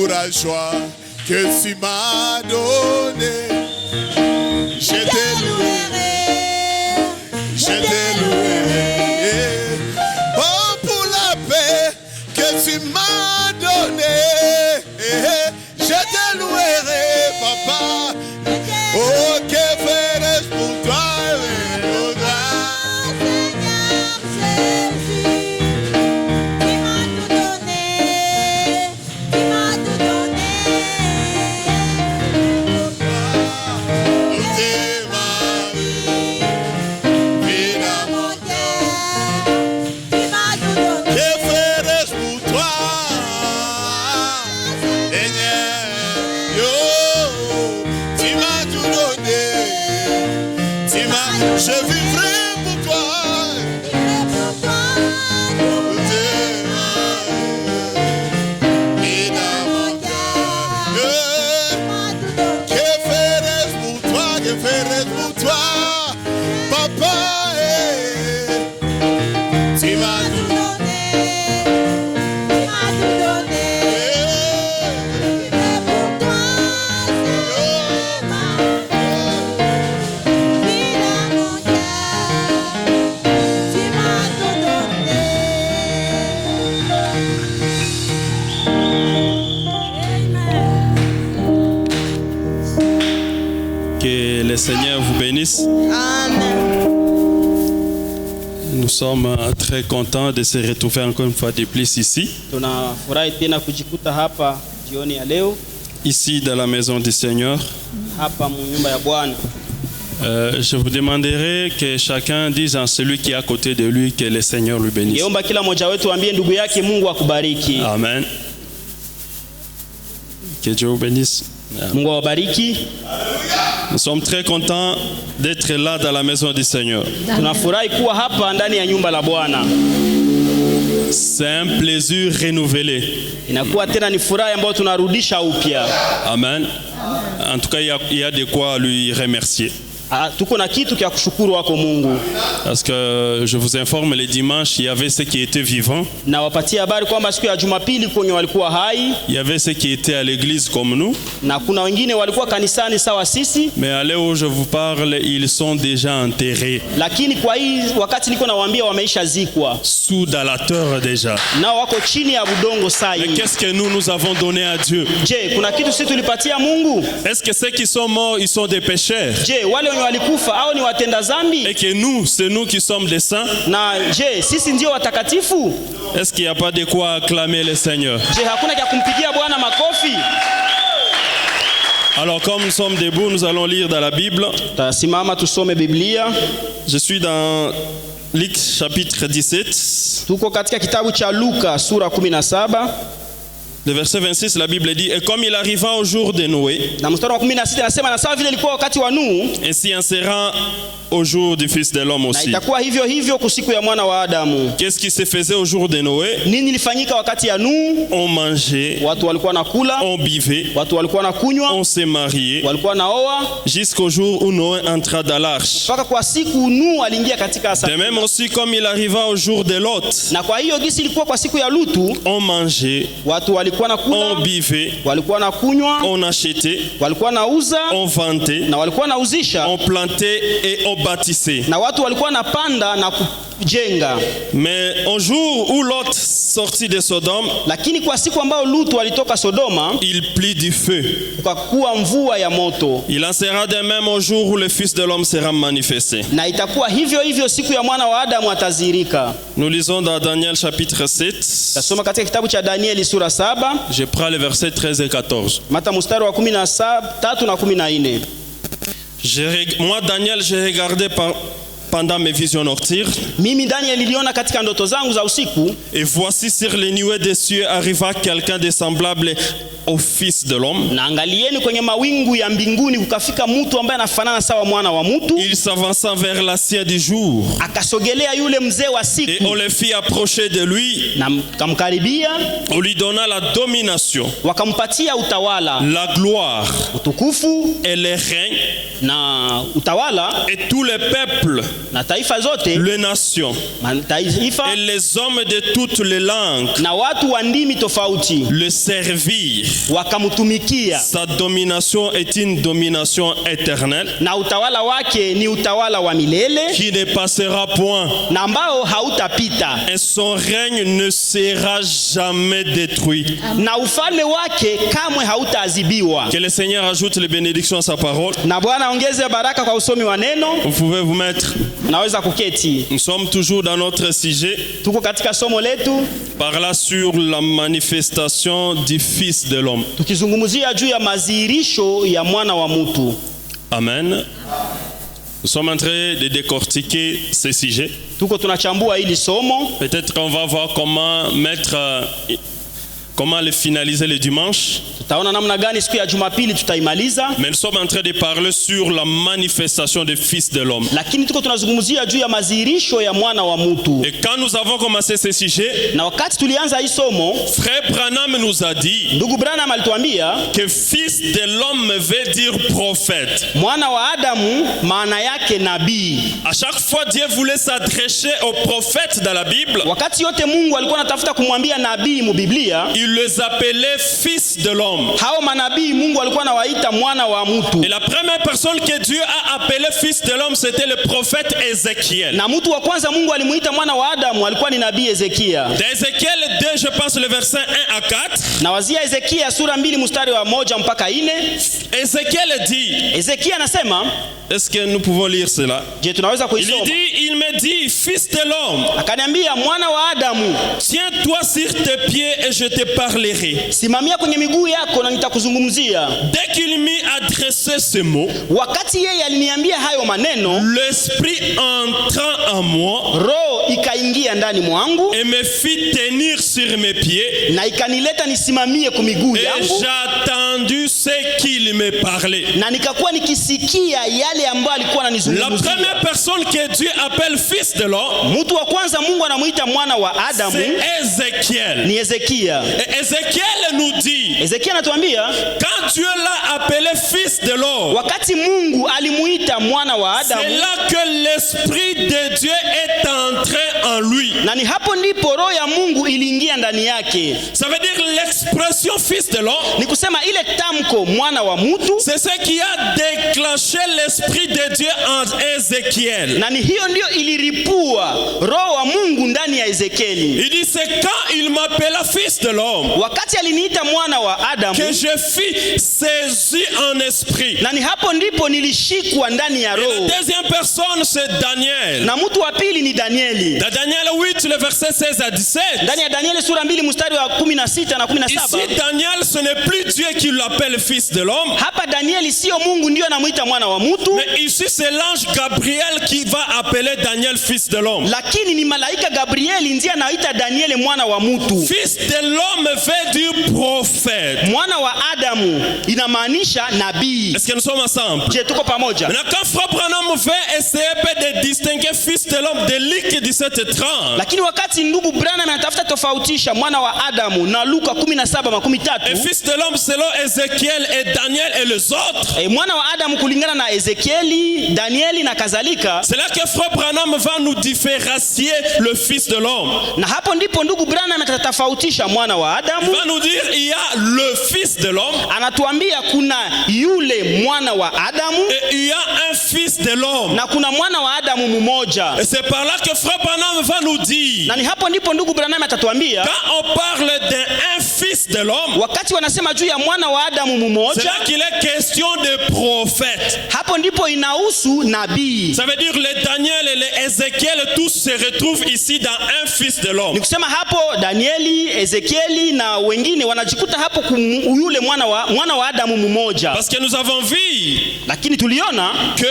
La joie que tu m'as donnée, je te louerai, je te louerai. Oh, pour la paix que tu m'as donnée, je te louerai, papa. Oh, que ferais-je pour toi, je vivrai pour toi. Et dans mon cœur, que ferais-je pour toi, que ferais-je pour toi, papa. Tu m'as tout donné, tu m'as tout donné. Pour toi, que le Seigneur vous bénisse. Amen. Nous sommes très contents de se retrouver encore une fois de plus ici. Tunafurahi tena kujikuta hapa jioni ya leo. Ici dans la maison du Seigneur. Hapa nyumba ya Bwana. Je vous demanderai que chacun dise à celui qui est à côté de lui que le Seigneur lui bénisse. Niomba kila mmoja wetu ambie ndugu yake Mungu akubariki. Amen. Que Dieu vous bénisse. Mungu awabariki. Nous sommes très contents d'être là dans la maison du Seigneur. Tunafurahi kuwa hapa ndani ya nyumba la Bwana. C'est un plaisir renouvelé. Inakuwa tena ni furaha ambayo tunarudisha upya. Amen. En tout cas, il y a de quoi lui remercier. Tuko na kitu kia kushukuru wako Mungu. Parce que je vous informe, les dimanches, il y avait ceux qui étaient vivants. Na wapatia habari kwamba siku ya Jumapili kwenye walikuwa hai. Il y avait ceux qui étaient à l'église comme nous. Na kuna wengine walikuwa kanisani sawa sisi. Mais à l'heure où je vous parle, ils sont déjà enterrés. Lakini kwa hii wakati niko nawaambia wameisha zikwa. Sous la terre déjà. Na wako chini ya budongo sai. Mais qu'est-ce que nous avons donné à Dieu? Je, kuna kitu sisi tulipatia Mungu? Est-ce que ceux qui sont morts, ils sont des pécheurs? Je, wale walikufa au ni watenda zambi? Et que nous, c'est nous qui sommes des saints? Na je, sisi ndio watakatifu? Est-ce qu'il n'y a pas de quoi acclamer le Seigneur? Je, hakuna kia kumpigia Bwana makofi? Alors comme nous sommes debout, nous allons lire dans la Bible. Tasimama tusome Biblia. Je suis dans Luc chapitre 17. Tuko katika kitabu cha Luka sura 17. Le verset 26, la Bible dit: et comme il arriva au jour de Noé, na mstari wa 16 anasema na sawa vile ilikuwa wakati wa Nuhu, ainsi en sera au jour du Fils de l'homme aussi. Na itakuwa hivyo hivyo kwa siku ya mwana wa Adamu. Qu'est-ce qui se faisait au jour de Noé? Nini ilifanyika wakati ya Nuhu? On mangeait, watu walikuwa nakula, on buvait, watu walikuwa nakunywa, on se mariait, walikuwa naoa, jusqu'au jour où Noé entra dans l'arche. Mpaka kwa siku Nuhu aliingia katika safina. De même aussi comme il arriva au jour de Lot. Na kwa hiyo gisi ilikuwa kwa siku ya Lutu, on mangeait, watu walikuwa nakula, on buvait, walikuwa nakunywa, on achetait, walikuwa nauza, on vendait, na walikuwa nauzisha, on plantait et on bâtissait. Na watu walikuwa napanda na kujenga. Mais au jour où Lot sortit de Sodome, lakini kwa siku ambao Lutu alitoka Sodoma, il plit du feu. Kukakuwa mvua ya moto. Il en sera de même au jour où le Fils de l'homme sera manifesté. Na itakuwa hivyo hivyo siku ya mwana wa Adamu atazirika. Nous lisons dans Daniel chapitre 7. Tasoma katika kitabu cha Danieli sura 7. Je prends les versets 13 et 14. Mata mstari wa 13 na 14. Moi Daniel, j'ai regardé pendant mes visions nocturnes, Mimi Daniel niliona katika ndoto zangu za usiku, et voici sur les nuées des cieux arriva quelqu'un de semblable au Fils de l'homme. na angalieni kwenye mawingu ya mbinguni kukafika mtu ambaye anafanana sawa mwana wa mtu. Il s'avança vers l'ancien du jour, Akasogelea yule mzee wa et siku on le fit approcher de lui. na kamkaribia, On lui donna la domination, wakampatia utawala, la gloire utukufu et le règne, na utawala et tous les peuples, na taifa zote, les nations mataifa et les hommes de toutes les langues na watu wa ndimi tofauti le servirent. wakamtumikia, Sa domination est une domination éternelle na utawala wake ni utawala wa milele qui ne passera point, na ambao hautapita, et son règne ne sera jamais détruit. na ufalme wake kamwe hautaadhibiwa. Que le Seigneur ajoute les bénédictions à sa parole. Na Bwana ongeze baraka kwa usomi wa neno. Vous pouvez vous mettre. Naweza kuketi. Nous sommes toujours dans notre sujet, Tuko katika somo letu par là sur la manifestation du Fils de l'homme. tukizungumzia juu ya madhihirisho ya mwana wa mtu. Amen. Nous sommes en train de décortiquer ce sujet. Tuko tunachambua hili somo. Peut-être qu'on va voir comment le finaliser le dimanche. Tutaona namna gani siku ya Jumapili tutaimaliza. Mais nous sommes en train de parler sur la manifestation du Fils de l'homme. Lakini tuko tunazungumzia juu ya madhihirisho ya mwana wa mtu. Et quand nous avons commencé ce sujet, Na wakati tulianza hii somo, Frère Branham nous a dit ndugu Branham alituambia que Fils de l'homme veut dire prophète. mwana wa Adamu maana yake nabii. À chaque fois, Dieu voulait s'adresser aux prophètes dans la Bible. Wakati yote Mungu alikuwa anatafuta kumwambia nabii mu Biblia, Il les appelait Fils de l'homme. hao manabii Mungu alikuwa anawaita mwana wa mtu. Et la première personne que Dieu a appelée Fils de l'homme, c'était le prophète Ézéchiel. Na mtu wa kwanza Mungu alimuita mwana wa Adamu alikuwa ni nabii Ezekia. D'Ézéchiel 2, je pense le verset 1 à 4. Na wazia Ezekia sura 2 mstari wa 1 mpaka 4. Ézéchiel dit, Ezekia anasema, est-ce que nous pouvons lire cela? je tunaweza Il kuisoma? dit, il me dit, Fils de l'homme, Akaniambia, mwana wa Adamu, tiens-toi sur tes pieds et je te parlerai. simamia kwenye miguu yako na nitakuzungumzia. Dès qu'il m'eut adressé ce mot, Wakati yeye aliniambia hayo maneno, l'esprit entra en moi roho ikaingia ndani mwangu et me fit tenir sur mes pieds, na ikanileta nisimamie kwa miguu et yangu, j'ai attendu ce qu'il me parlait. na nikakuwa nikisikia yale ambayo alikuwa La ananizungumzia. première personne que Dieu appelle Fils de l'homme, Mtu wa kwanza Mungu anamuita mwana wa Adamu c'est Ézéchiel. ni Ezekia. Et Ézéchiel nous dit, Ezekia anatuambia quand Dieu l'a appelé Fils de l'homme, wakati Mungu alimuita mwana wa c'est Adamu, là que l'Esprit de Dieu est entré en lui. na ni hapo ndipo roho ya Mungu iliingia ndani yake. Ça veut dire l'expression Fils de l'homme, Ni kusema ile tamko mwana wa mtu, c'est ce qui a déclenché l'Esprit de Dieu en Ézéchiel. na ni hiyo ndio iliripua roho wa Mungu ndani ya Ezekieli. Il dit, c'est quand il m'appela Fils de l'homme Wakati aliniita mwana wa Adamu, que je fus saisi en esprit. na ni hapo ndipo nilishikwa ndani ya Et la roho. deuxième personne, c'est Daniel. Na mtu wa pili ni Danieli. Dans Daniel 8, le verset 16 à 17. Ndani ya Danieli sura 2 mstari wa 16 na 17. Ici, Daniel, ce n'est plus Dieu qui l'appelle Fils de l'homme, Hapa Danieli sio Mungu ndio anamuita mwana wa mtu, mais ici, c'est l'ange Gabriel qui va appeler Daniel Fils de l'homme. lakini ni malaika Gabrieli ndiye anaita Danieli mwana wa mtu. Fils de l'homme veut dire prophète. Mwana wa Adamu inamaanisha nabii. Est-ce que nous sommes ensemble? Je, tuko pamoja? Maintenant, quand Frère Branham veut essayer de distinguer Fils de l'homme de Luc 17:30, Lakini wakati ndugu Branham anatafuta tofautisha mwana wa Adamu na Luka et 17:13, Fils de l'homme selon Ézéchiel et Daniel et les autres, mwana wa Adamu kulingana na Ezekieli, Danieli na kadhalika, c'est là que Frère Branham va nous différencier le Fils de l'homme. na hapo ndipo ndugu Branham atatofautisha mwana wa Il Adamu. va nous dire il y a le Fils de l'homme Anatuambia kuna yule mwana wa Adamu et il y a un Fils de l'homme. na kuna mwana wa Adamu mmoja. Et c'est par là que Frère Branham va nous dire, Na ni hapo ndipo ndugu Branham atatuambia quand on parle d'un Fils de l'homme, wakati wanasema juu ya mwana wa Adamu c'est mmoja, là qu'il est question de prophète. hapo ndipo ndipo inahusu nabii. Ça veut dire les Daniel et les Ézéchiel tous se retrouvent ici dans un fils de l'homme. Ni kusema hapo Danieli, Ezekieli na wengine wanajikuta hapo yule mwana wa Adamu mmoja. Parce que nous avons vu Lakini tuliona que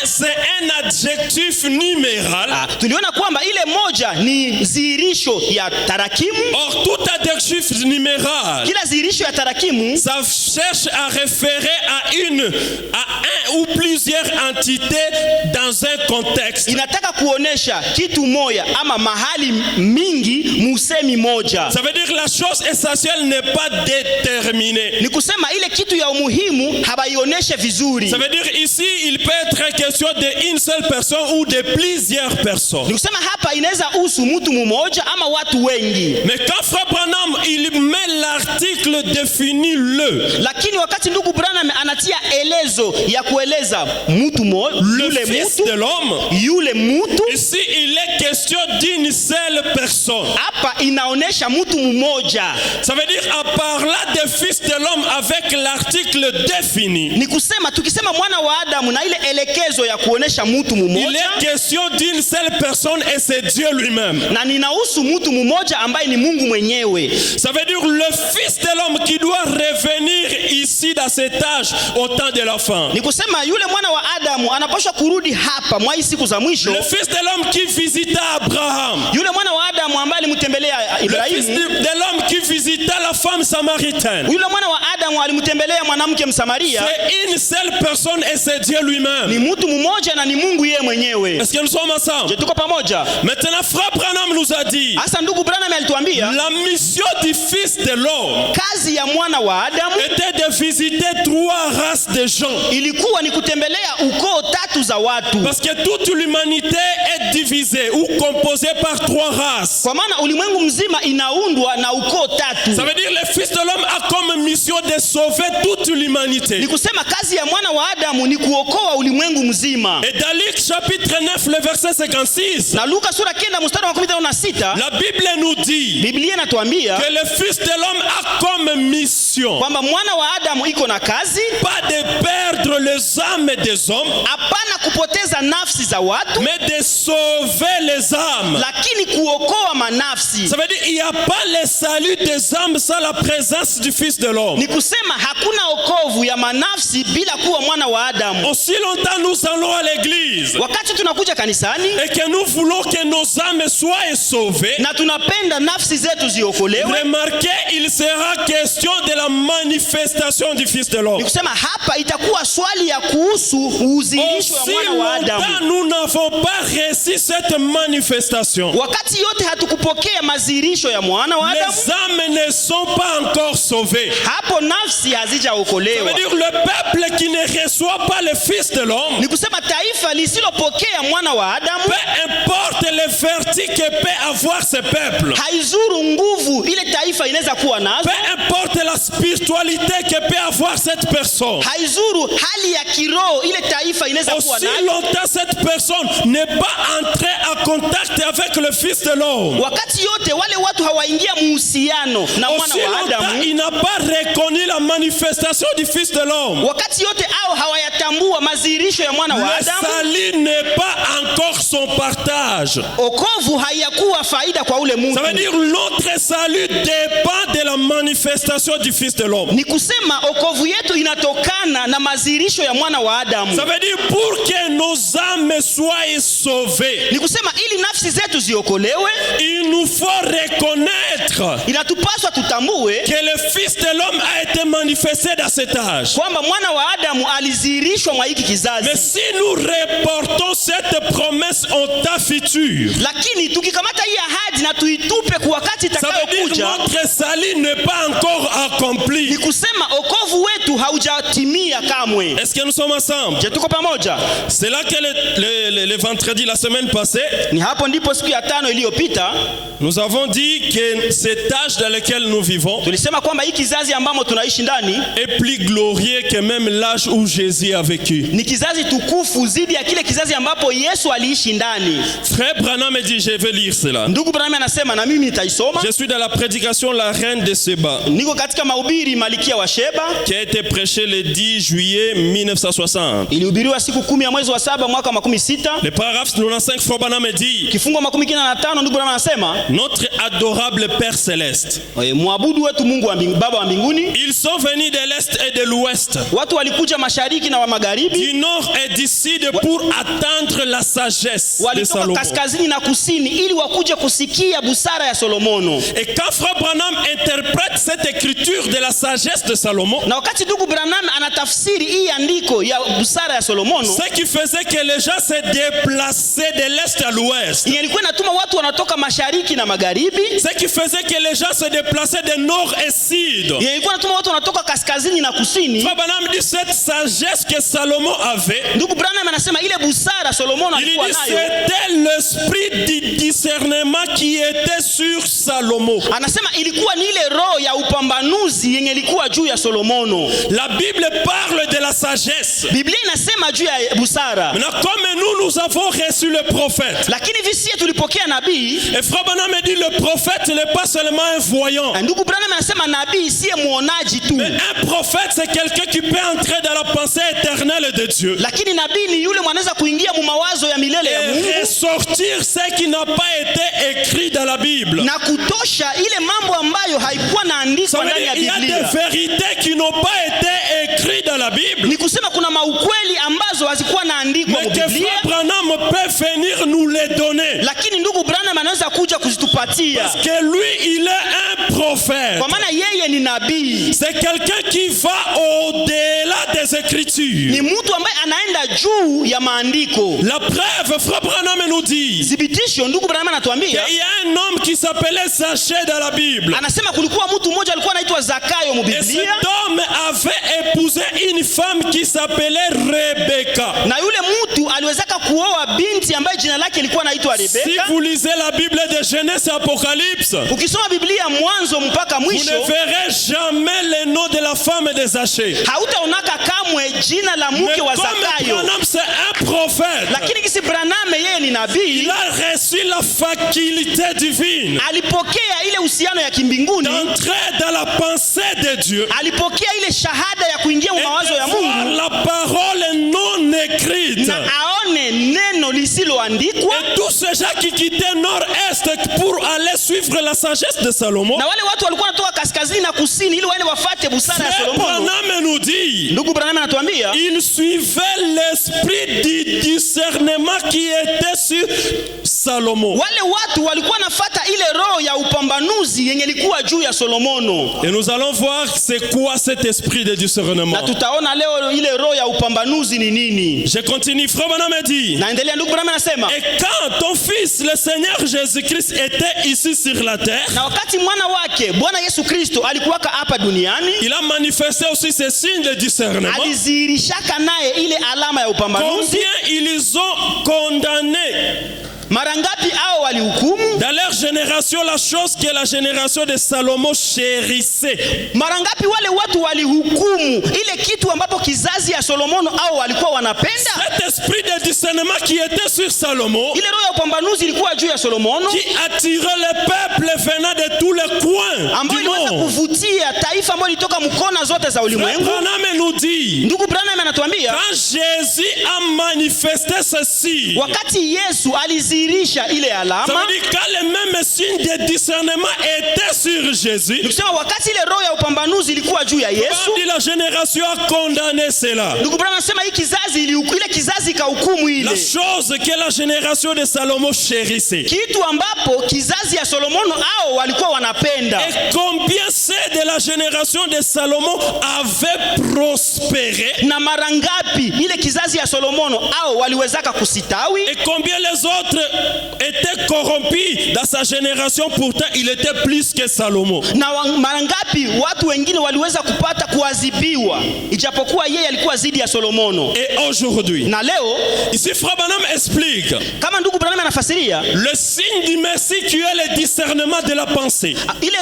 c'est un adjectif numéral. Tuliona kwamba ile moja ni zihirisho ya tarakimu. Or tout adjectif numéral, Kila zihirisho ya tarakimu ça cherche à référer à un ou plusieurs entités dans un contexte. inataka kuonesha kitu moja ama mahali mingi musemi moja. Ça veut dire la chose essentielle n'est pas déterminée. Ni kusema ile kitu ya umuhimu habaioneshe vizuri. Ça veut dire ici il peut être question d'une seule personne ou de plusieurs personnes. Ni kusema hapa inaweza husu mtu mmoja ama watu wengi. Mais quand Frère Branham il met l'article définit le. Lakini wakati ndugu Branham anatia elezo ya kueleza mtu mmoja, Le fils de l'homme. yule mtu, Ici il est question d'une seule personne. hapa inaonesha mtu mmoja. Ça veut dire en parlant de fils de l'homme avec l'article défini. Ni kusema tukisema mwana wa Adamu na ile elekezo ya kuonesha mtu Il mmoja, est question d'une seule personne et c'est Dieu lui-même. na ninahusu mtu mmoja ambaye ni Mungu mwenyewe. Ça veut dire le fils de l'homme qui doit revenir ici dans cet âge au temps de la fin. Ni kusema yule mwana wa Adamu anapaswa kurudi hapa mwa hii siku za mwisho. Le fils de l'homme qui visita Abraham. Yule mwana wa Adamu ambaye alimtembelea Le fils Ibrahimu. de l'homme qui visita la femme samaritaine. Yule mwana wa Adamu alimtembelea mwanamke Msamaria. C'est une seule personne et c'est Dieu Ni lui-même. mtu mmoja na ni Mungu yeye mwenyewe. Est-ce que nous sommes ensemble? Je, tuko pamoja? Maintenant, Frère Branham nous a dit Hasa ndugu Branham alituambia la mission du fils de l'homme kazi ya mwana wa Adamu était de visiter 3 races de gens. ilikuwa ni kutembelea ukoo 3 za watu. Parce que toute l'humanité est divisée ou composée par 3 races. Kwa maana ulimwengu mzima inaundwa na ukoo 3. Ça veut dire le fils de l'homme a comme mission de sauver toute l'humanité. Ni kusema kazi ya mwana wa Adamu ni kuokoa ulimwengu mzima. Et dans Luc chapitre 9 le verset 56, Na Luka sura 9 mstari wa 16, la Bible nous dit Biblia inatuambia que le fils de l'homme a comme mission kwamba mwana wa Adamu iko na kazi, pas de perdre les âmes des hommes, hapana kupoteza nafsi za watu, mais de sauver les âmes. lakini kuokoa manafsi. Ça veut dire il n'y a pas le salut des âmes sans la présence du fils de l'homme. Ni kusema hakuna okovu ya manafsi bila kuwa mwana wa Adamu. Aussi longtemps nous allons à l'église Wakati tunakuja kanisani et que nous voulons que nos âmes soient sauvées, na tunapenda nafsi zetu ziokolewe, remarquez, il sera question de la manifestation du fils de l'homme. ni kusema hapa itakuwa swali ya kuhusu udhihirisho wa Aussi mwana wa longtemps Adamu. nous n'avons pas reçu cette manifestation, Wakati yote hatukupokea madhihirisho ya mwana wa Adamu, les âmes ne sont pas encore sauvées. hapo nafsi Ça hazijaokolewa. veut dire le peuple qui ne reçoit pas le fils de l'homme, Ni kusema taifa lisilopokea mwana wa Adamu, peu importe le vertige que peut avoir ce peuple, haizuru nguvu ile taifa inaweza kuwa nazo, peu importe la spiritualité que peut avoir cette personne, haizuru hali ya kiroho ile taifa inaweza kuwa aussi nayo. longtemps cette personne n'est pas entrée en contact avec le fils de l'homme, Wakati yote wale watu hawaingia muhusiano na mwana aussi wa longtemps Adamu, il n'a pas reconnu la manifestation du fils de l'homme, wakati yote au hawayatambua madhihirisho ya mwana wa le Adamu, salut n'est pas encore son partage. okovu haiyakuwa faida kwa ule Ça veut mtu. dire notre salut dépend de la manifestation du fils de l'homme. Ni kusema okovu yetu inatokana na madhihirisho ya mwana wa Adamu. Ça veut dire pour que nos âmes soient sauvées, Ni kusema ili nafsi zetu ziokolewe, il nous faut reconnaître inatupaswa tutambue que le fils de l'homme a été manifesté dans cet âge. kwamba mwana wa Adamu alidhihirishwa mwa hiki Mais kizazi. si nous reportons cette promesse au temps futur, Lakini tukikamata hii ahadi na tuitupe kwa wakati ça veut dire itakayokuja, notre salut n'est pas encore ni accompli. kusema okovu wetu haujatimia kamwe. Est-ce que nous sommes ensemble? Je, tuko pamoja? C'est là que le vendredi, la semaine passée, Ni hapo ndipo siku ya 5 iliyopita nous avons dit que cet âge dans lequel nous vivons tulisema kwamba hii kizazi ambamo tunaishi ndani est plus glorieux que même l'âge où Jésus a vécu. ni kizazi tukufu zidi ya kile kizazi ambapo Yesu aliishi ndani. Frère Branham me dit, je vais lire cela. Ndugu Branham anasema na mimi nitaisoma. Je suis dans la prédication La Reine de Seba, Niko katika mahubiri Malikia wa Sheba qui a été prêchée le 10 juillet 1960. Ilihubiriwa siku 10 ya mwezi wa 7 mwaka 16. Le paragraphe 95, Frère Branham dit, Kifungo 15, ndugu Branham anasema, notre adorable Père Céleste, mwabudu wetu Mungu wa Baba wa mbinguni. ils sont venus de l'Est et de l'Ouest, Watu walikuja mashariki na wa magharibi, du Nord et du Sud pour attendre la sagesse de walitoka Salomon. kaskazini na kusini ili wakuje kusikia busara ya Solomono. Et quand Frère Branham interprète cette écriture de la sagesse de Salomon, Na wakati ndugu Branham anatafsiri hii andiko ya busara ya Solomono, ce qui faisait que les gens se déplaçaient de l'Est à l'Ouest, ilikuwa inatuma watu wanatoka mashariki na magharibi, ce qui faisait que les gens se déplaçaient de Nord et Sud. ilikuwa inatuma watu wanatoka kaskazini na kusini. Frère Branham dit cette sagesse que Salomon avait, Ndugu Branham anasema ile busara Solomono il alikuwa dit nayo, c'était l'esprit du discernement qui était sur Salomon. anasema ilikuwa ni ile roho ya upambanuzi yenye ilikuwa juu ya Solomono. La Bible parle de la sagesse. Biblia inasema juu ya busara, Maintenant, comme nous avons reçu le prophète, lakini visi tulipokea nabii. et Frère Branham dit le prophète n'est pas seulement un voyant. Ndugu Branham anasema nabii siye muonaji tu, Mais un prophète, c'est quelqu'un qui peut entrer dans la pensée éternelle de Dieu lakini nabii ni yule mwanaweza kuingia mu mawazo ya milele ya Mungu et ressortir ce qui n'a pas été écrit dans la Bible. na kutosha ile mambo ambayo haikuwa Ça naandikwa veut ndani dire ya qu'il y a Biblia. des vérités qui n'ont pas été écrites dans la Bible, Ni kusema kuna maukweli ambazo hazikuwa naandikwa mais mu que Biblia, Frère Branham peut venir nous les donner. lakini ndugu Branham anaweza kuja kuzitupatia, Parce que lui, il est un prophète. kwa maana yeye ni nabii, C'est quelqu'un qui va au-delà des Écritures. ni mtu ambaye anaenda juu ya maandiko. La preuve, Frère Branham nous dit, Thibitisho, ndugu Branham anatuambia, il y a un homme qui s'appelait Zachée dans la Bible. anasema kulikuwa mtu mmoja alikuwa anaitwa Zakayo mu Et cet Biblia, homme avait épousé une femme qui s'appelait Rebecca. na yule mtu aliwezaka kuoa binti ambaye jina lake ilikuwa anaitwa Si Rebeka. vous lisez la Bible de Genèse et Apocalypse, Ukisoma Biblia mwanzo mpaka vous mwisho, ne verrez jamais le nom de la femme de Zachée. hautaonaka kamwe jina la Mais mke wa comme Zakayo, Branham c'est un prophète, lakini kisi Branham yeye ni il nabii, a reçu la faculté divine alipokea ile uhusiano ya kimbinguni, d'entrer dans la pensée de Dieu alipokea ile shahada ya kuingia mu et mawazo ya de voir Mungu la parole non écrite. na aone neno lisiloandikwa. Et tous ces gens qui quittaient nord-est pour aller suivre la sagesse de Salomon, Na wale watu walikuwa wanatoka kaskazini na kusini ili waende wafate busara ya Frère Solomono. Branham nous dit, Ndugu Branham anatuambia il suivait l'esprit du discernement qui était sur Salomon. wale watu walikuwa nafata ile roho ya upambanuzi yenye ilikuwa juu ya Solomono, Et nous allons voir c'est quoi cet esprit de discernement. na tutaona leo ile roho ya upambanuzi ni nini. Je continue, Frère Branham dit, Naendelea, ndugu Branham anasema, et quand ton fils, le Seigneur Jésus-Christ, était ici sur la terre, na wakati mwana wake Bwana Yesu Kristo alikuwaka hapa duniani, il a manifesté aussi ces signes de discernement. alizihirishaka naye ile alama ya upambanuzi. Combien ils ont condamné Mara ngapi hao walihukumu? dans leur génération la chose que la génération de Salomon chérissait. Mara ngapi wale watu walihukumu ile kitu ambapo kizazi ya Solomono au walikuwa wanapenda? Cet esprit de discernement qui était sur Salomon, Ile roho ya upambanuzi ilikuwa juu ya Solomono, qui attirait le peuple venant de tous les coins ambayo du iliweza monde. kuvutia taifa ambayo ilitoka mkona zote za Frère ulimwengu. Branham nous dit, Ndugu Branham anatuambia quand Jésus a manifesté ceci, wakati Yesu alizihirisha ile ça alama, veut dire quand les mêmes signes de discernement étaient sur Jésus, nikusema wakati ile roho ya upambanuzi ilikuwa juu ya Yesu, dit la génération a condamné cela. ndugu Branham anasema hii kizazi ile kizazi kahukumu La ile chose que la génération de Salomon chérissait. kitu ambapo kizazi ya Solomono au walikuwa wanapenda. Et combien ceux de la génération de Salomon avaient prospéré, Na mara ngapi ile kizazi ya Solomono au waliwezaka kusitawi, et combien les autres étaient corrompus dans sa génération, pourtant il était plus que Salomon. na mara ngapi watu wengine waliweza kupata kuadhibiwa ijapokuwa yeye alikuwa zidi ya Solomono. Et aujourd'hui, Na leo ici Frère Branham explique kama ndugu Branham anafasiria le signe du Messie qui est le discernement de la pensée. ile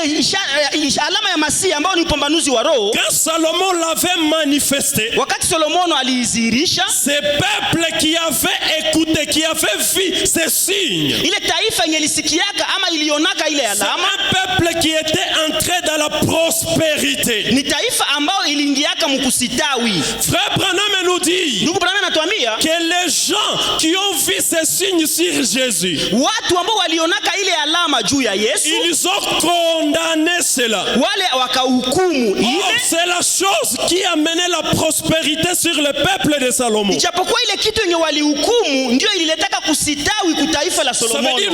alama ya Masihi ambayo ni upambanuzi wa roho. Quand Salomon l'avait manifesté, Wakati Solomono Solomono aliizirisha. Ce peuple qui avait écouté, qui avait vu ces signes, Ile taifa yenye lisikiaka ama ilionaka ile c'est alama. un peuple qui était entré dans la prospérité. Ni taifa ambao iliingiaka mkusitawi. Frère Branham nous dit Ndugu Branham anatuambia que les gens qui ont vu ces signes sur Jésus, watu ambao walionaka ile alama juu ya Yesu, ils ont condamné cela. wale wakahukumu Or, ile. c'est la chose qui a mené la prospérité sur le peuple de Salomon. Ijapokuwa ile kitu yenye walihukumu ndio ililetaka kusitawi kutaifa la Ça veut Solomono. dire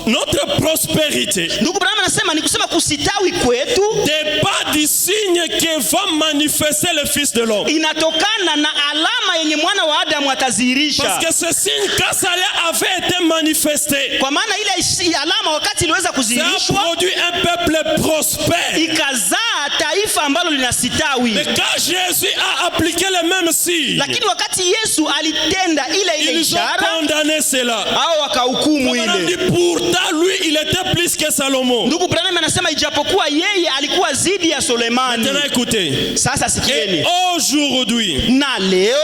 notre prospérité Ndugu Branham anasema ni kusema kusitawi kwetu dépend du signe que va manifester le Fils de l'homme. inatokana na alama yenye mwana wa Adamu atazihirisha. Parce que ce signe, quand ça avait été manifesté, Kwa maana ile alama wakati iliweza ça a kuzihirishwa produit un peuple prospère. ikazaa taifa ambalo linasitawi. Mais quand Jésus a appliqué le même signe, Lakini wakati Yesu alitenda ile ils ont ishara, condamné cela. hao wakahukumu On a dit, ile. pourtant, lui, il était plus que Salomon. Ndugu Branham anasema ijapokuwa yeye alikuwa zidi ya Sulemani. Maintenant, écoutez. Sasa Et sikieni, aujourd'hui, na leo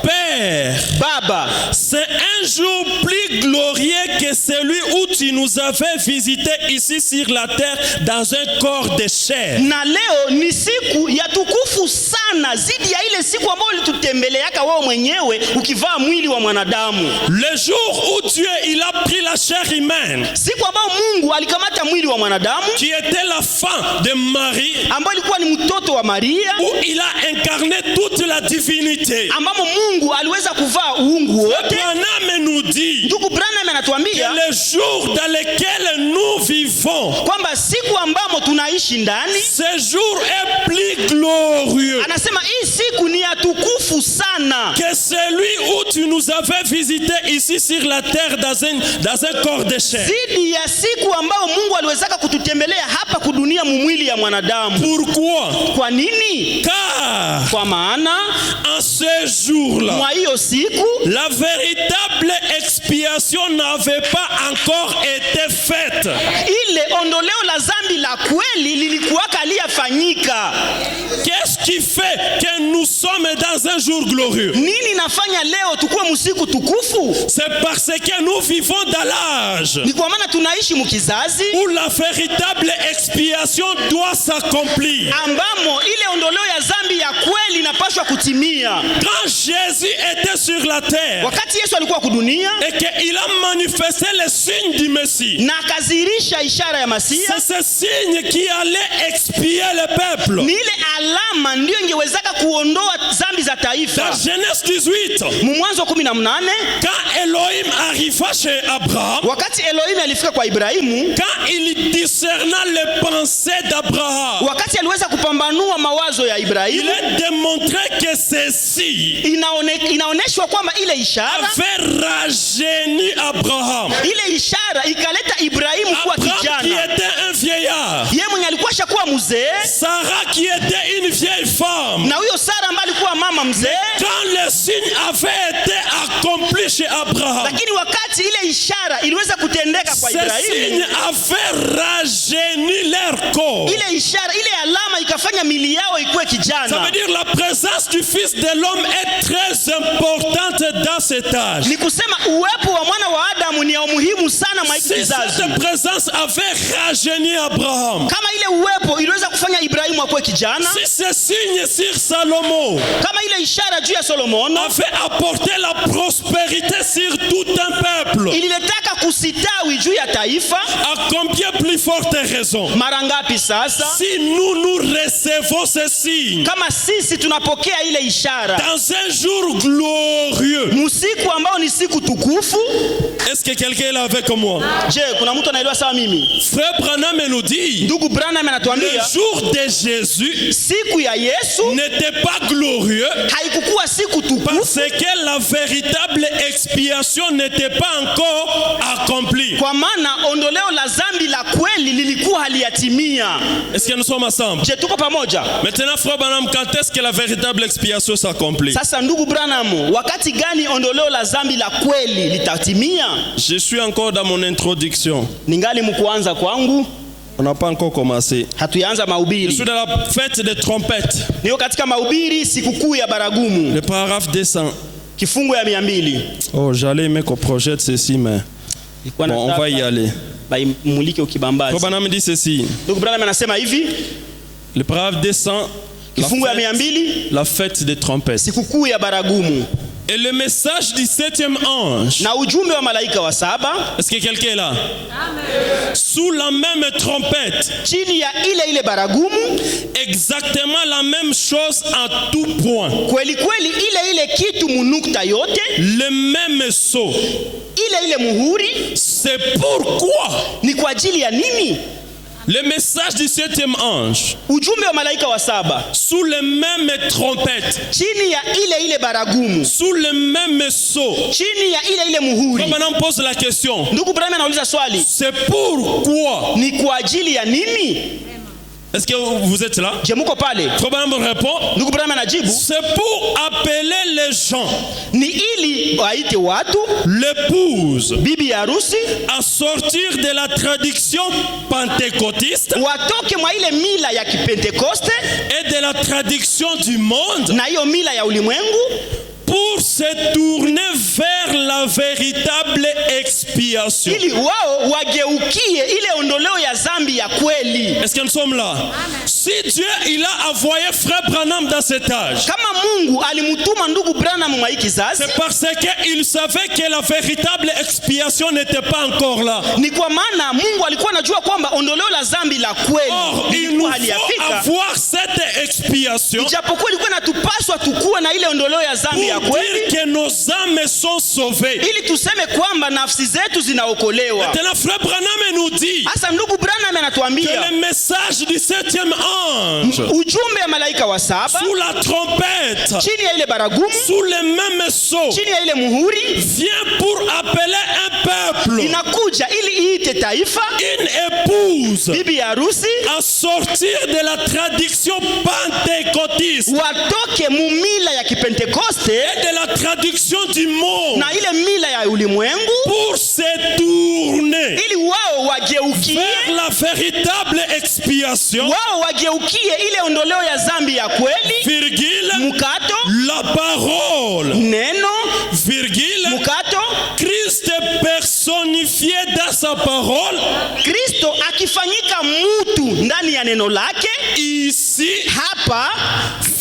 Père, Baba, c'est un jour plus glorieux que celui où tu nous avais visité ici sur la terre dans un corps de chair. na leo ni siku ya tukufu sana zidi ya ile siku ambayo ulitutembeleaka wewe mwenyewe ukivaa mwili wa mwanadamu. Le jour où Dieu il a pris la chair humaine, Siku ambayo Mungu alikamata mwili wa mwanadamu qui était la femme de Marie, ambayo ilikuwa ni mtoto wa Maria, où il a incarné toute la divinité. ambamo Mungu aliweza kuvaa uungu wote. Branham nous dit Ndugu Branham que anatuambia le jour dans lequel nous vivons, kwamba siku ambamo tunaishi ndani, ce jour est plus glorieux anasema hii siku ni ya tukufu sana que celui où tu nous avais visité ici sur la terre dans un corps de chair. zidi ya siku ambayo Mungu aliwezaka kututembelea hapa kudunia mumwili ya mwanadamu. Pourquoi? Kwa nini? Car Kwa maana en ce jour-là, mwa hiyo siku la véritable expiation n'avait pas encore été faite. ile ondoleo la zambi la kweli lilikuwaka liyafanyika. Qu'est-ce qui fait que nous sommes dans un jour glorieux? Nini nafanya leo tukuwe msiku tukufu? C'est parce que nous vivons dans l'âge Ni kwa maana tunaishi mkizazi où la véritable expiation doit s'accomplir. ambamo ile ondoleo ya zambi ya kweli inapaswa kutimia. Quand Jésus était sur la terre Wakati Yesu alikuwa kudunia et qu'il a manifesté les signes du Messie, na akazihirisha ishara ya Masia, c'est ce signe qui allait expier le peuple. ni ile alama ndio ingewezaka kuondoa zambi za taifa. Dans Genèse 18, Mwanzo 18, quand Elohim arriva chez Abraham, wakati Elohim alifika kwa Ibrahimu, quand il discerna les pensées d'Abraham, wakati aliweza kupambanua mawazo ya il Ibrahimu, est démontré que ceci inaoneshwa kwamba ile ishara avait rajeuni Abraham. ile ishara ikaleta Ibrahimu kuwa Abraham qui kijana. était un vieillard, Yeye mwenye alikuwa shakuwa mzee, Sarah qui était une vieille femme. na huyo Sara ambaye alikuwa mama mzee, Quand le signe avait été accompli chez Abraham, lakini wakati ile ishara iliweza kutendeka kwa ce signe Ibrahimu, avait rajeuni leur corps. ile ishara, ile alama ikafanya mili yao ikuwe Ça kijana. veut dire la présence du Fils de l'homme est très importante dans cet âge. Ni kusema uwepo wa mwana wa Adamu ni ya umuhimu sana mwa hiki Si kizazi. cette présence avait rajeuni Abraham, Kama ile uwepo iliweza kufanya Ibrahimu akuwe kijana, si ce signe sur Salomon kama ile ishara juu ya Solomono avait apporté la prospérité sur tout un peuple, ililetaka kusitawi juu ya taifa, à combien plus forte raison mara ngapi sasa si nous recevons ce signe kama sisi tunapokea ile ishara dans un jour glorieux? musiku ambao ni siku tukufu? Est-ce que quelqu'un est là avec moi? Je, kuna mtu anaelewa sawa mimi? Frère Branham nous dit, Ndugu Branham le anatuambia jour de Jésus siku ya Yesu n'était pas glorieux haikukuwa siku tukufu parce que la véritable expiation n'était pas encore accomplie. kwa maana ondoleo la zambi la kweli lilikuwa haliyatimia. Est-ce que nous sommes ensemble? Je, tuko pamoja? Maintenant, frère Branham, quand est-ce que la véritable expiation s'accomplit? Sasa ndugu Branham, wakati gani ondoleo la zambi la kweli litatimia? Je suis encore dans mon introduction. Ningali mkuanza kwangu. On n'a pas encore commencé. hatuyaanza Je mahubiri. suis dans la fête des trompettes. Niko katika mahubiri sikukuu ya baragumu, Le paragraphe 200. kifungu ya 200. Oh, j'allais aimer qu'on projette ceci, mais Nilikuwa bon, on nataka va y aller. baimulike ukibambazi. Robanam dit ceci. Ndugu Branham anasema hivi, Le paragraphe 200. kifungu ya 200, La fête des trompettes. sikukuu ya baragumu Et le message du 7e ange. na ujumbe wa malaika wa 7 Est-ce que quelqu'un est là? Amen. Sous la même trompette. chini ya ile baragumu, Exactement la même chose en tout point. kweli kweli ile kitu munukta yote, Le même sceau. ile muhuri. C'est pourquoi Ni kwa ajili ya nini? le message du 7e ange, Ujumbe wa malaika wa 7 sous les mêmes trompettes, chini ya ile baragumu, sous le même sceau. chini ya ile muhuri. Maintenant, on pose la question. Ndugu Branham anauliza swali, C'est pourquoi? ni kwa ajili ya nini? Est-ce que vous êtes là? Je muko pale? Probablement répond. Ndugu Branham anajibu, C'est pour appeler les gens, ni ili waite watu, l'épouse, bibi ya harusi, à sortir de la tradition pentecôtiste watoke mwa ile mila ya Kipentekoste et de la tradition du monde na hiyo mila ya ulimwengu, pour se tourner vers la véritable expiation. ili wao wageukie ile ondoleo ya zambi ya kweli. Est-ce que nous sommes là? Si Dieu il a envoyé frère Branham dans cet âge, Kama Mungu alimutuma ndugu Branham mwa hii kizazi, c'est parce qu'il savait que la véritable expiation n'était pas encore là. ni kwa maana Mungu alikuwa anajua kwamba ondoleo la zambi la kweli Or, il nous ilikuwa faut halijafika, avoir cette expiation ijapokuwa ilikuwa inatupaswa tukuwe na ile ondoleo ya zambi ya pour dire kweli, que nos âmes sont sauvées. ili tuseme kwamba nafsi zetu zinaokolewa. Maintenant, frère Branham nous dit Hasa ndugu Branham que anatuambia le message du 7e ange, ujumbe ya malaika wa 7 sous la trompette, chini ya ile baragumu, sous le même sceau, chini ya ile muhuri, vient pour appeler un peuple, inakuja ili iite taifa, une épouse, bibi ya harusi, à sortir de la tradition pentecôtiste watoke mumila ya Kipentekoste et de la traduction du monde na ile mila ya ulimwengu, pour se tourner ili wao wageukie, vers la véritable expiation, wao wageukie ile ondoleo ya zambi ya kweli, virgule, mukato, la parole, neno, virgule, mukato, Christ personnifié dans sa parole, Kristo akifanyika mutu ndani ya neno lake, ici, hapa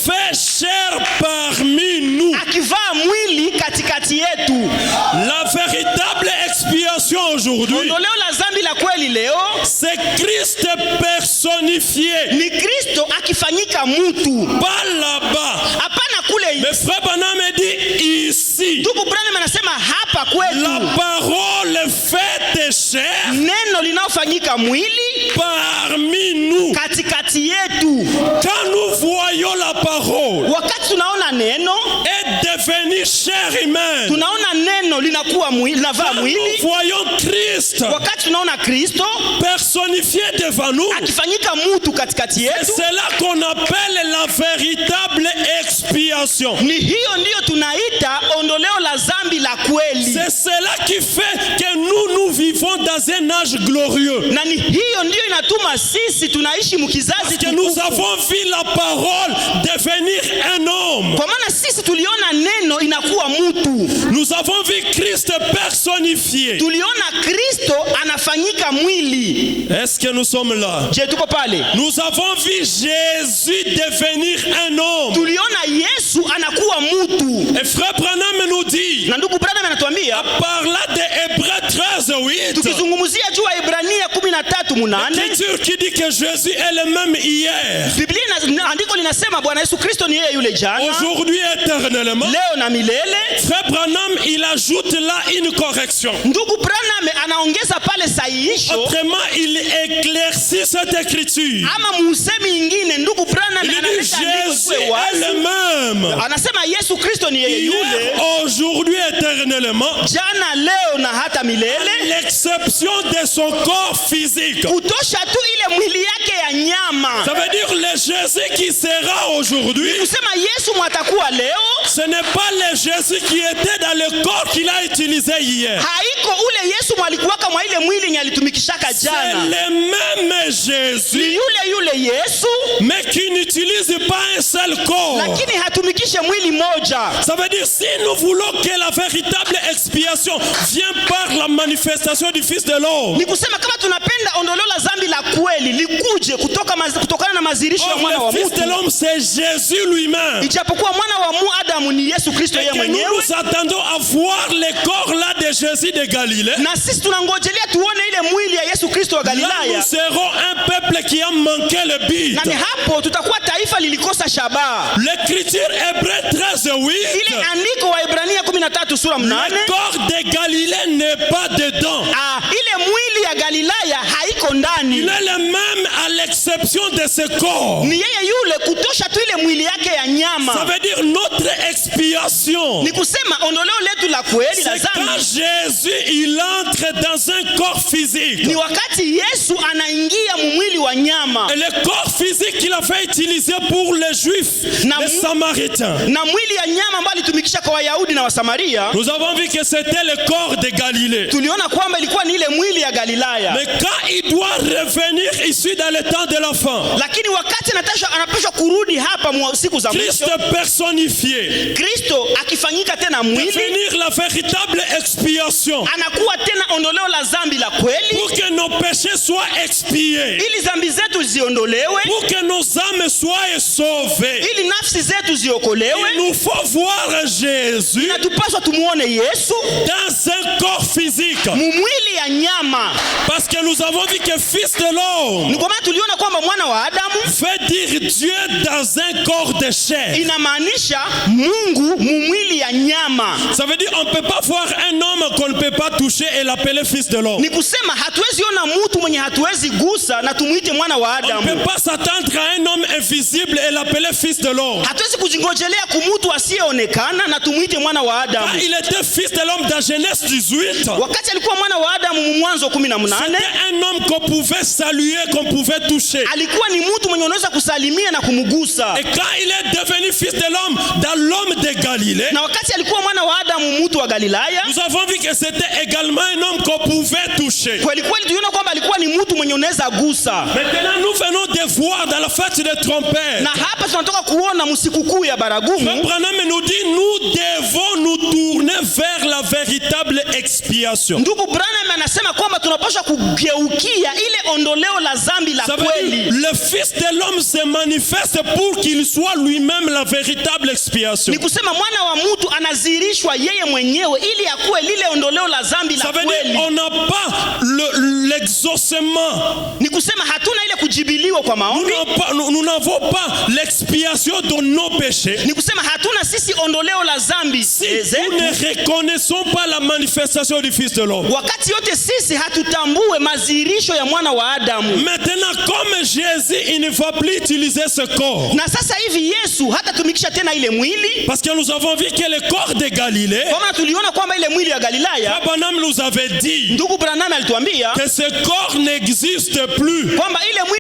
fait chair parmi nous. akivaa mwili katikati yetu. La véritable expiation aujourd'hui, Ondoleo la zambi la kweli leo c'est Christ personnifié. ni Kristo akifanyika mutu, Pas là-bas. hapana kule. Mais frère Branham dit ici. Ndugu Branham anasema hapa La kwetu, parole faite chair neno linaofanyika mwili parmi nous. katikati yetu. Quand nous voyons la parole Wakati tunaona neno, est devenue chair humaine, tunaona neno linakuwa mwili, linavaa quand nous mwili. voyons Christ Wakati tunaona Kristo personnifié devant nous, akifanyika mutu katikati yetu, c'est là qu'on appelle la véritable expiation. ni hiyo ndiyo tunaita ondoleo la zambi la kweli, C'est cela qui fait que nous vivons dans un âge glorieux. na ni hiyo ndiyo inatuma sisi tunaishi mkizazi Que nous tukufu. avons vu la parole devenir un homme. Kwa maana sisi tuliona neno inakuwa mutu, Nous avons vu Christ personnifié. tuliona Kristo anafanyika mwili. Est-ce que nous sommes là? Je, tuko pale? Nous avons vu Jésus devenir un homme. Tuliona Yesu anakuwa mutu, Et frère Branham nous dit, na ndugu Branham anatuambia, par là de Hébreux 13:8, tukizungumzia juu ya Ibrania 13:8, l'écriture qui dit que Jésus est le même hier, Biblia andiko linasema Bwana Yesu Kristo ni yeye yule jana, aujourd'hui éternellement. leo na milele. Frère Branham, il ajoute là une correction. Ndugu Branham anaongeza pale sahihisho, Autrement, il éclaircit cette écriture. ama musemi ingine, ndugu Branham Il dit analeta andiko Jésus kuwe est wazi. le même. Anasema Yesu Kristo ni yeye Hier, yule aujourd'hui, éternellement. jana, leo na hata milele, L'exception de son corps physique. kutosha tu ile mwili yake ya nyama. Ça veut dire le Jésus qui sera aujourd'hui. Kusema Yesu mwatakuwa leo Ce n'est pas le Jésus qui était dans le corps qu'il a utilisé hier. haiko ule Yesu mwalikuwaka mwa ile mwili yenye alitumikishaka C'est jana. le même Ni Jésus, yule Yesu, mais qui n'utilise pas un seul corps. lakini hatumikishe mwili moja. Ça veut dire si nous voulons que la véritable expiation vienne par la manifestation du Fils de l'homme. Ni kusema kama tunapenda ondoleo la zambi la kweli likuje kutokana na mazirisho ya mwana Or, wa le Fils de mtu, l'homme, c'est Jésus lui-même. ijapokuwa mwana wa Adamu ni Yesu Kristo Et yeye que nous mwenyewe, nous attendons à voir le corps là de Jésus de Galilée. na sisi tunangojelea tuone ile mwili ya Yesu Kristo wa Là, nous Galilaya, serons un peuple qui a manqué le but. na ni hapo tutakuwa taifa lilikosa shabaha. L'écriture hébreu 13:8. Ile andiko wa Ibrania 13 sura 8, Le corps de Galilée n'est pas dedans. ile mwili ya Galilaya haiko ndani. Il est le même à l'exception de ce corps. Ni yeye yule kutosha tu ile mwili yake ya Ça nyama. veut dire notre expiation. Ni kusema ondoleo letu la kweli la C'est quand zambi Jésus il entre dans un corps physique. ni wakati Yesu anaingia mwili wa nyama, Et le corps physique qu'il avait utilisé pour les Juifs, Na les mu- Samaritains. na mwili ya nyama ambayo alitumikisha kwa Wayahudi na Wasamaria. Nous avons vu que c'était le corps de Galilée. Tuliona kwamba ilikuwa ni ile mwili ya Galilaya, Mais quand il doit revenir ici dans le temps de la fin, lakini wakati anapaswa kurudi hapa siku za Christ mwisho, personnifié, Kristo akifanyika tena mwili, devenir la véritable expiation anakuwa tena ondoleo la zambi la kweli, pour que nos péchés soient expiés, ili zambi zetu ziondolewe, pour que nos âmes soient sauvées. ili nafsi zetu ziokolewe. Il nous faut voir Jésus Inatupaswa tumuone Yesu dans un corps physique. mumwili ya nyama. Parce que nous avons vu que Fils de l'homme Ni kwa maana tuliona kwamba mwana wa Adamu veut dire Dieu dans un corps de chair. inamaanisha Mungu mumwili ya nyama. Ça veut dire on ne peut pas voir un homme qu'on ne peut pas toucher et l'appeler Fils de l'homme. Ni kusema hatuwezi ona mtu mwenye hatuwezi gusa na tumuite mwana wa On ne Adamu. peut pas s'attendre à un homme invisible et l'appeler Fils de l'homme. Hatuwezi kujingojelea kumutu asiyeonekana na tumuite mwana wa Quand Adamu. il était Fils de l'homme dans Genèse 18, Wakati alikuwa mwana wa Adamu Mwanzo 18, c'était un homme qu'on pouvait saluer, qu'on pouvait toucher. alikuwa ni mtu mwenye unaweza kusalimia na kumgusa. Et quand il est devenu Fils de l'homme dans l'homme de Galilée, Na wakati alikuwa mwana wa Adamu mtu wa Galilaya, nous avons vu que c'était également un homme qu'on pouvait toucher. kweli kweli tuliona kwamba alikuwa ni mtu mwenye unaweza gusa. Maintenant, nous venons de voir dans la fête de trompette. Na hapa tunatoka kuona msikukuu ya baragumu. Branham nous dit, nous devons nous tourner vers la véritable expiation. Ndugu Branham anasema kwamba tunapaswa kugeukia ile ondoleo la zambi la Ça veut dire, kweli. le Fils de l'homme se manifeste pour qu'il soit lui-même la véritable expiation. Ni kusema mwana wa mtu anazirishwa yeye mwenyewe ili akuwe lile ondoleo la zambi la Ça veut dire, kweli. on n'a pas l'exaucement. Ni kusema hatuna ile kujibiliwa kwa maombi. Nous n'avons pas l'expiation de nos péchés. Ni kusema hatuna sisi ondoleo la zambi Si nous zetu. ne reconnaissons pas la manifestation du Fils de l'homme. Wakati yote sisi hatutambue mazirisho ya mwana wa Adamu. Maintenant, comme Jésus, il ne va plus utiliser ce corps. Na sasa hivi Yesu hatatumikisha tena ile mwili, Parce que nous avons vu que le corps de Galilée, kwa maana tuliona kwamba ile mwili ya Galilaya, Abraham nous avait dit ndugu Branham alituambia que ce corps n'existe plus. kwamba ile mwili